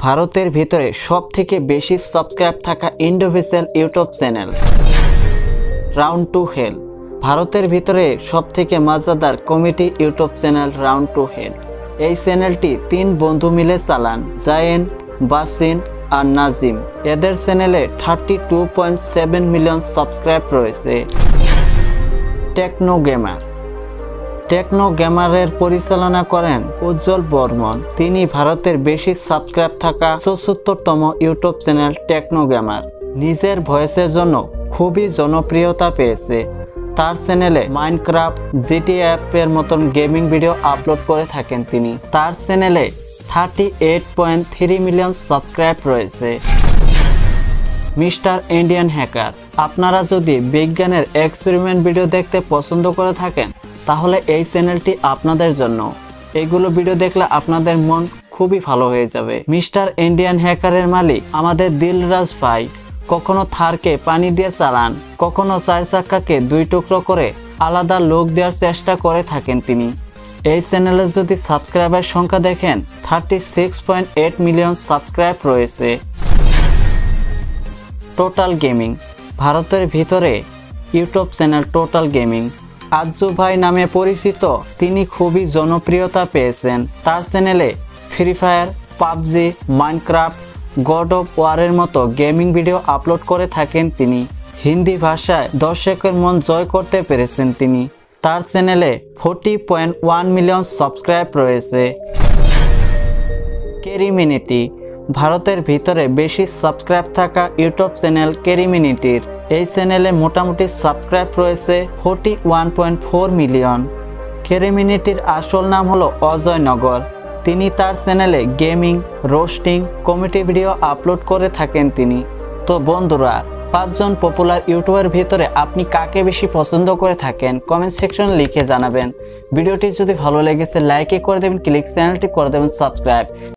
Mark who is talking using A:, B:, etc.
A: ভারতের ভিতরে সবথেকে বেশি সাবস্ক্রাইব থাকা individual YouTube channel Round Two Hell. ভারতের ভিতরে সবথেকে মজাদার comedy YouTube channel Round Two Hell. এই চ্যানেলটি 3 বন্ধু মিলে চালান, জায়েন, বাসিন আর নাজিম। এদের চ্যানেলে 32.7 মিলিয়ন সাবস্ক্রাইব রয়েছে। টেকনো গেমারের পরিচালনা করেন উজ্জ্বল বর্মন। তিনি ভারতের বেশি সাবস্ক্রাইব থাকা 74তম ইউটিউব চ্যানেল টেকনো গেমার। নিজের ভয়েসের জন্য খুবই জনপ্রিয়তা পেয়েছে। তার চ্যানেলে মাইনক্রাফট, জিটিএ এর মতন গেমিং ভিডিও আপলোড করে থাকেন তিনি। তার চ্যানেলে 38.3 মিলিয়ন সাবস্ক্রাইব রয়েছে। Mister Indian hacker. আপনারা যদি বিজ্ঞানের এক্সপেরিমেন্ট ভিডিও দেখতে পছন্দ করে থাকেন তাহলে এই চ্যানেলটি আপনাদের জন্য। এইগুলো ভিডিও দেখলে আপনাদের মন খুবই ভালো হয়ে যাবে। মিস্টার ইন্ডিয়ান হ্যাকারের মালিক আমাদের দিলরাজ ভাই। কখনো থারকে পানি দিয়ে চালান, কখনো 4 চাক্কাকে 2 টুকরো করে আলাদা লুক দেওয়ার চেষ্টা করে থাকেন তিনি। এই চ্যানেলে যদি সাবস্ক্রাইবার সংখ্যা দেখেন 36.8 মিলিয়ন সাবস্ক্রাইব রয়েছে। Total gaming. ভারতের ভিতরে YouTube channel total gaming. Ajju ভাই নামে পরিচিত তিনি খুবই জনপ্রিয়তা পেয়েছেন। তার চ্যানেলে Free Fire, PUBG, Minecraft, God of ওয়ারের মতো গেমিং ভিডিও আপলোড করে থাকেন তিনি। হিন্দি ভাষায় দর্শকের মন জয় করতে পেরেছেন তিনি। তার চ্যানেলে 40.1 মিলিয়ন সাবস্ক্রাইব রয়েছে। কেরিমিনিটি। ভারতের ভিতরে বেশি সাবস্ক্রাইব থাকা ইউটিউব চ্যানেল কেরিমিনিটির। এই চ্যানেলে মোটামুটি সাবস্ক্রাইব রয়েছে 41.4 মিলিয়ন। কেরিমিনিটির আসল নাম হলো অজয় নগর। তিনি তার চ্যানেলে gaming, roasting, comedy video upload করে থাকেন তিনি। তো বন্ধুরা, 5 জন পপুলার ইউটিউবের ভিতরে আপনি কাকে বেশি পছন্দ করে থাকেন কমেন্ট সেকশনে লিখে জানাবেন। ভিডিওটি যদি ভালো লেগেছে লাইক করে দেবেন, চ্যানেলটি করে দেবেন সাবস্ক্রাইব।